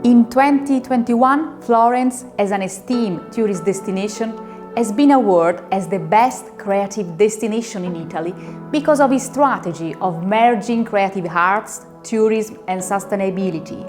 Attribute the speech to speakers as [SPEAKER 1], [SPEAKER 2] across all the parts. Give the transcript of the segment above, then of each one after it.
[SPEAKER 1] In 2021, Florence, as an esteemed tourist destination, has been awarded as the best creative destination in Italy because of its strategy of merging creative arts, tourism and sustainability.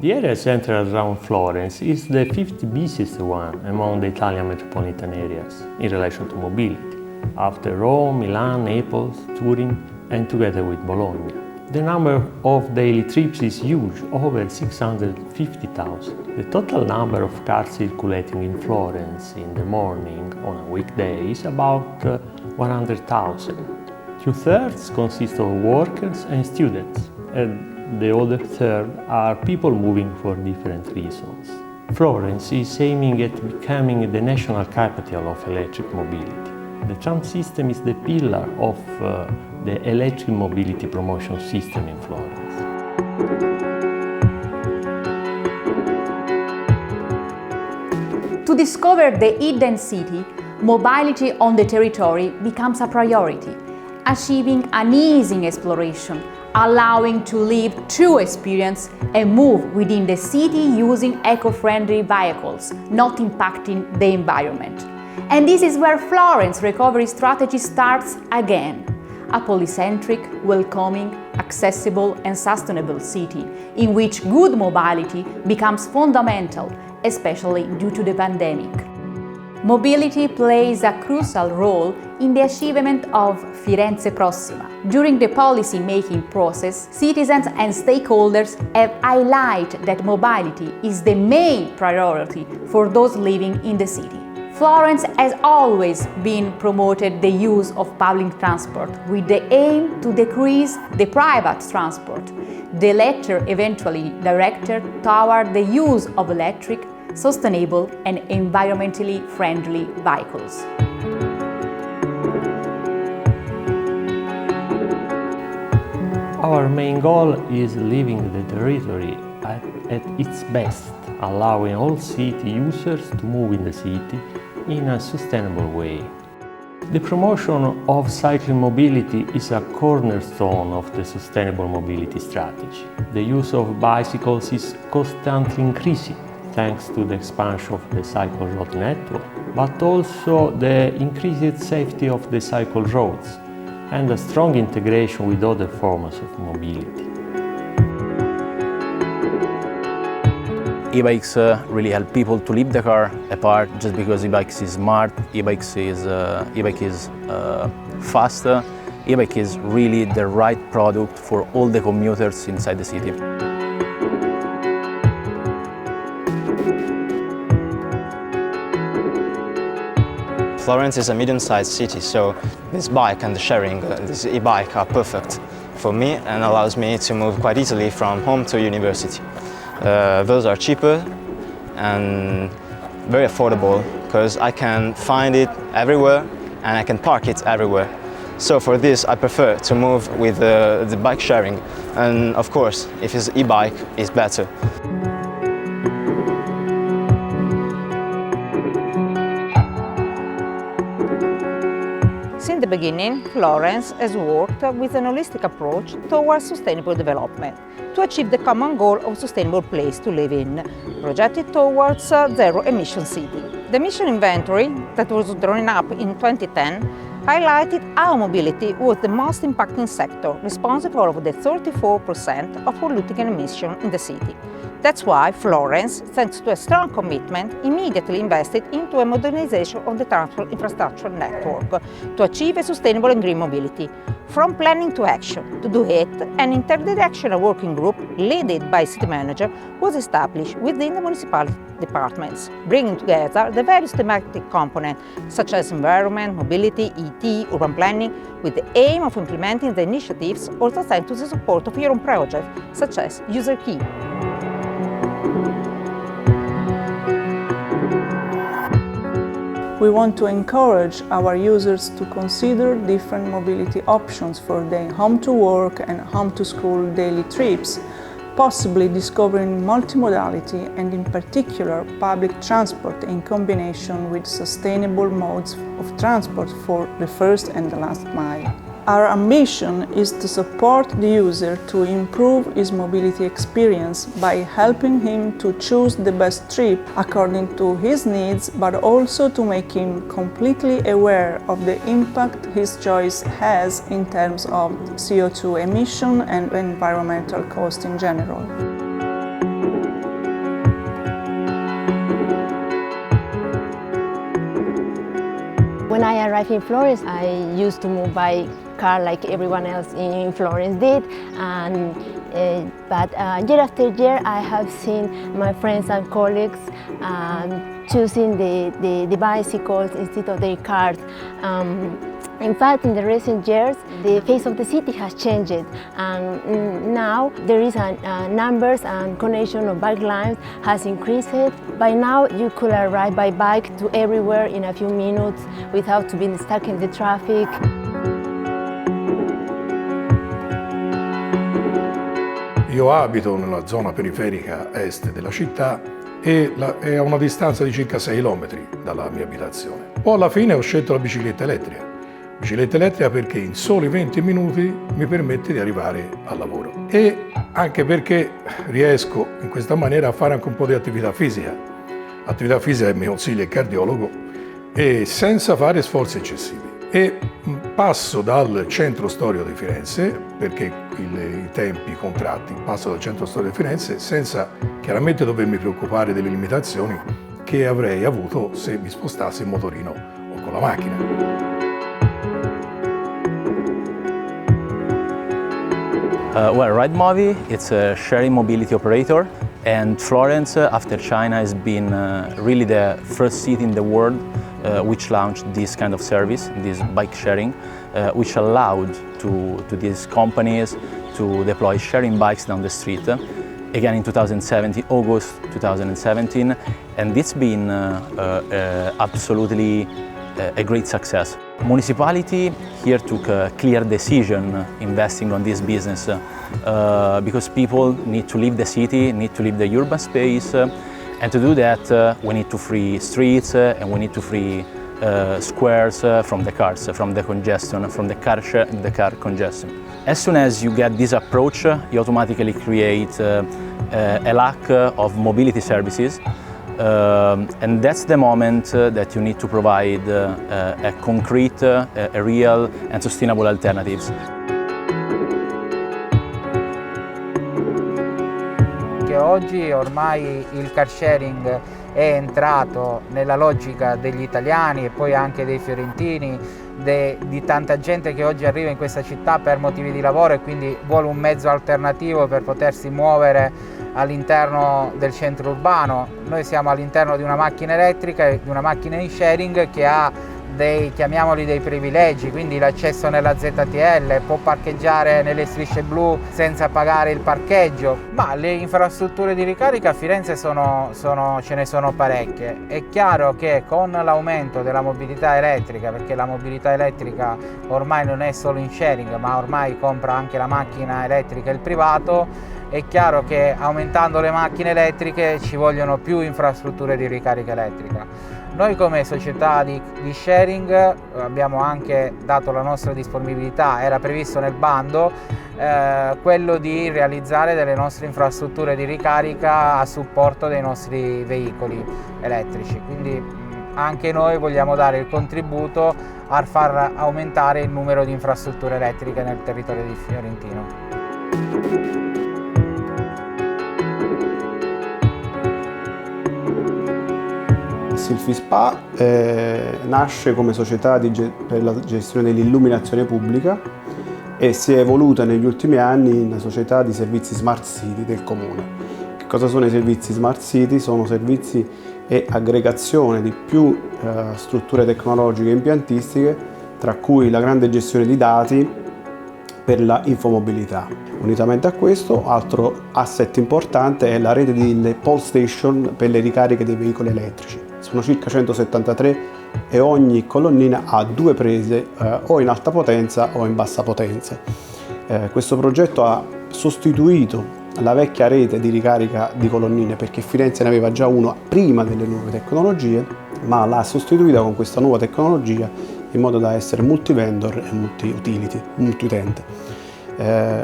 [SPEAKER 2] The area centered around Florence is the fifth busiest one among the Italian metropolitan areas in relation to mobility, after Rome, Milan, Naples, Turin and together with Bologna. The number of daily trips is huge, over 650,000. The total number of cars circulating in Florence in the morning on a weekday is about 100,000. Two-thirds consist of workers and students, and the other third are people moving for different reasons. Florence is aiming at becoming the national capital of electric mobility. The tram system is the pillar of the electric mobility promotion system in Florence.
[SPEAKER 1] To discover the hidden city, mobility on the territory becomes a priority, achieving an easy exploration, allowing to live true experience and move within the city using eco-friendly vehicles, not impacting the environment. And this is where Florence recovery strategy starts again. A polycentric, welcoming, accessible and sustainable city in which good mobility becomes fundamental, especially due to the pandemic. Mobility plays a crucial role in the achievement of Firenze Prossima. During the policy-making process, citizens and stakeholders have highlighted that mobility is the main priority for those living in the city. Florence has always been promoted the use of public transport with the aim to decrease the private transport, the latter eventually directed toward the use of electric, sustainable and environmentally friendly vehicles.
[SPEAKER 2] Our main goal is living the territory at its best, allowing all city users to move in the city in a sustainable way. The promotion of cycling mobility is a cornerstone of the sustainable mobility strategy. The use of bicycles is constantly increasing thanks to the expansion of the cycle road network, but also the increased safety of the cycle roads and a strong integration with other forms of mobility.
[SPEAKER 3] E-bikes really help people to leave the car apart just because e-bikes is smart, e-bike is faster, e-bike is really the right product for all the commuters inside the city.
[SPEAKER 4] Florence is a medium-sized city, so this bike and the sharing, this e-bike are perfect for me and allows me to move quite easily from home to university. Those are cheaper and very affordable because I can find it everywhere and I can park it everywhere. So for this I prefer to move with the bike sharing, and of course if it's e-bike it's better.
[SPEAKER 5] Since the beginning, Florence has worked with an holistic approach towards sustainable development to achieve the common goal of sustainable place to live in, projected towards zero-emission city. The mission inventory that was drawn up in 2010 highlighted how mobility was the most impacting sector, responsible for the 34% of polluting emissions in the city. That's why Florence, thanks to a strong commitment, immediately invested into a modernization of the transport infrastructure network to achieve a sustainable and green mobility. From planning to action, to do it, an interdirectional working group led by city manager was established within the municipal departments, bringing together the various thematic components such as environment, mobility, ET, urban planning, with the aim of implementing the initiatives also thanks to the support of your own projects such as User Key.
[SPEAKER 6] We want to encourage our users to consider different mobility options for their home-to-work and home-to-school daily trips, possibly discovering multimodality and in particular public transport in combination with sustainable modes of transport for the first and the last mile. Our ambition is to support the user to improve his mobility experience by helping him to choose the best trip according to his needs, but also to make him completely aware of the impact his choice has in terms of CO2 emission and environmental cost in general.
[SPEAKER 7] When I arrived in Florence, I used to move by car like everyone else in Florence did, but year after year I have seen my friends and colleagues choosing the bicycles instead of their cars. In fact, in the recent years, the face of the city has changed, and now there is numbers and connection of bike lines has increased. By now, you could arrive by bike to everywhere in a few minutes without being stuck in the traffic.
[SPEAKER 8] Io abito nella zona periferica est della città e è a una distanza di circa 6 km dalla mia abitazione. Poi alla fine ho scelto la bicicletta elettrica. Bicicletta elettrica perché in soli 20 minuti mi permette di arrivare al lavoro e anche perché riesco in questa maniera a fare anche un po' di attività fisica. Attività fisica che mi consiglia il cardiologo e senza fare sforzi eccessivi. E passo dal centro storico di Firenze, perché i tempi contratti, passo dal centro storico di Firenze senza chiaramente dovermi preoccupare delle limitazioni che avrei avuto se mi spostassi in motorino o con la macchina.
[SPEAKER 3] Well, RideMobi, it's a sharing mobility operator, and Florence, after China, has been really the first city in the world which launched this kind of service, this bike sharing, which allowed to these companies to deploy sharing bikes down the street. Again in 2017, August 2017, and it's been absolutely a great success. Municipality here took a clear decision investing on this business because people need to leave the city, need to leave the urban space, and to do that we need to free streets and we need to free squares from the cars, from the congestion, from the car congestion. As soon as you get this approach, you automatically create a lack of mobility services. And that's the moment that you need to provide a concrete, a real and sustainable alternatives.
[SPEAKER 9] Che oggi ormai il car sharing è entrato nella logica degli italiani e poi anche dei fiorentini, di tanta gente che oggi arriva in questa città per motivi di lavoro e quindi vuole un mezzo alternativo per potersi muovere all'interno del centro urbano. Noi siamo all'interno di una macchina elettrica e di una macchina in sharing che ha chiamiamoli dei privilegi, quindi l'accesso nella ZTL, può parcheggiare nelle strisce blu senza pagare il parcheggio, ma le infrastrutture di ricarica a Firenze ce ne sono parecchie. È chiaro che con l'aumento della mobilità elettrica, perché la mobilità elettrica ormai non è solo in sharing, ma ormai compra anche la macchina elettrica il privato, è chiaro che aumentando le macchine elettriche ci vogliono più infrastrutture di ricarica elettrica. Noi come società di sharing abbiamo anche dato la nostra disponibilità, era previsto nel bando quello di realizzare delle nostre infrastrutture di ricarica a supporto dei nostri veicoli elettrici, quindi anche noi vogliamo dare il contributo a far aumentare il numero di infrastrutture elettriche nel territorio di Fiorentino.
[SPEAKER 10] Silfispa nasce come società per la gestione dell'illuminazione pubblica e si è evoluta negli ultimi anni in una società di servizi smart city del comune. Che cosa sono i servizi smart city? Sono servizi e aggregazione di più strutture tecnologiche e impiantistiche, tra cui la grande gestione di dati per la infomobilità. Unitamente a questo, altro asset importante è la rete delle pole station per le ricariche dei veicoli elettrici. Sono circa 173 e ogni colonnina ha 2 prese o in alta potenza o in bassa potenza. Questo progetto ha sostituito la vecchia rete di ricarica di colonnine, perché Firenze ne aveva già uno prima delle nuove tecnologie, ma l'ha sostituita con questa nuova tecnologia in modo da essere multi-vendor e multi-utility, multi-utente.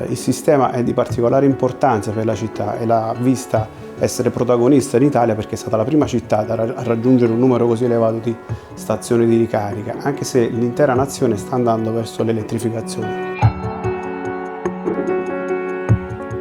[SPEAKER 10] Il sistema è di particolare importanza per la città e l'ha vista essere protagonista in Italia perché è stata la prima città a raggiungere un numero così elevato di stazioni di ricarica, anche se l'intera nazione sta andando verso l'elettrificazione.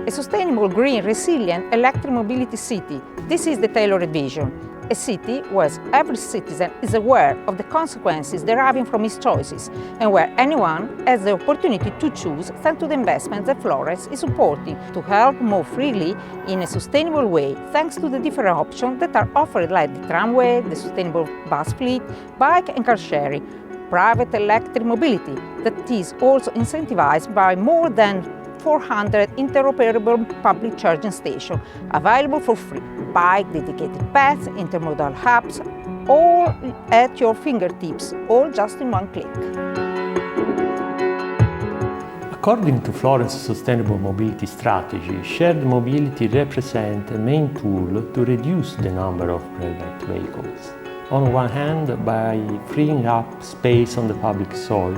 [SPEAKER 5] A sustainable, green, resilient electric mobility city. This is the tailored vision. A city where every citizen is aware of the consequences deriving from his choices and where anyone has the opportunity to choose thanks to the investments that Florence is supporting to help move freely in a sustainable way thanks to the different options that are offered like the tramway, the sustainable bus fleet, bike and car sharing, private electric mobility that is also incentivized by more than 400 interoperable public charging stations available for free, bike dedicated paths, intermodal hubs, all at your fingertips, all just in one click.
[SPEAKER 2] According to Florence's sustainable mobility strategy, shared mobility represents a main tool to reduce the number of private vehicles. On one hand, by freeing up space on the public soil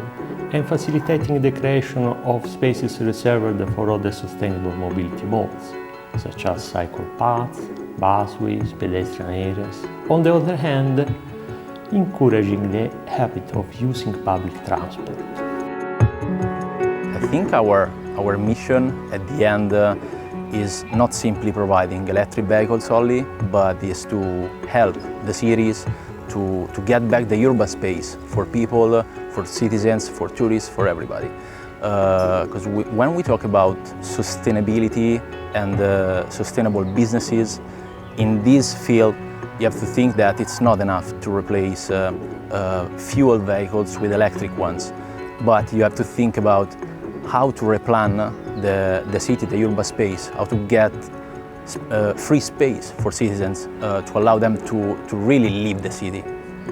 [SPEAKER 2] and facilitating the creation of spaces reserved for other sustainable mobility modes, such as cycle paths, busways, pedestrian areas. On the other hand, encouraging the habit of using public transport.
[SPEAKER 3] I think our mission at the end is not simply providing electric vehicles only, but is to help the cities to get back the urban space for people, for citizens, for tourists, for everybody. Because when we talk about sustainability and sustainable businesses, in this field you have to think that it's not enough to replace fuel vehicles with electric ones, but you have to think about how to replan the city, the urban space, how to get free space for citizens to allow them to really live the city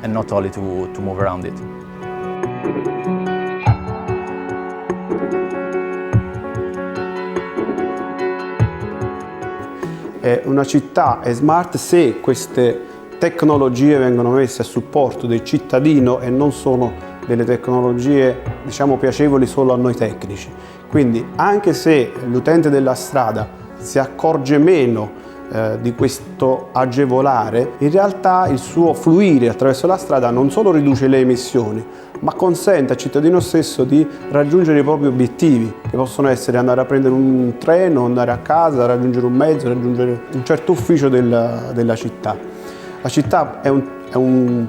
[SPEAKER 3] and not only to move around it.
[SPEAKER 10] Una città è smart se queste tecnologie vengono messe a supporto del cittadino e non sono delle tecnologie, diciamo, piacevoli solo a noi tecnici. Quindi anche se l'utente della strada si accorge meno di questo agevolare, in realtà il suo fluire attraverso la strada non solo riduce le emissioni, ma consente al cittadino stesso di raggiungere i propri obiettivi, che possono essere andare a prendere un treno, andare a casa, raggiungere un mezzo, raggiungere un certo ufficio della città. La città è un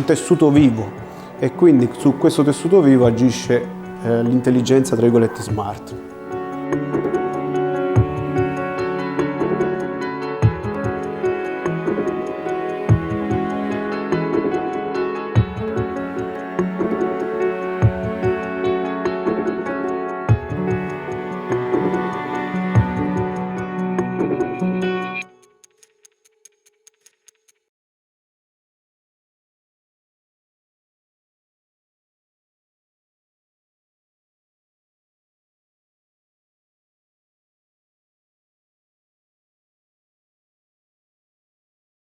[SPEAKER 10] tessuto vivo e quindi su questo tessuto vivo agisce l'intelligenza, tra virgolette, smart.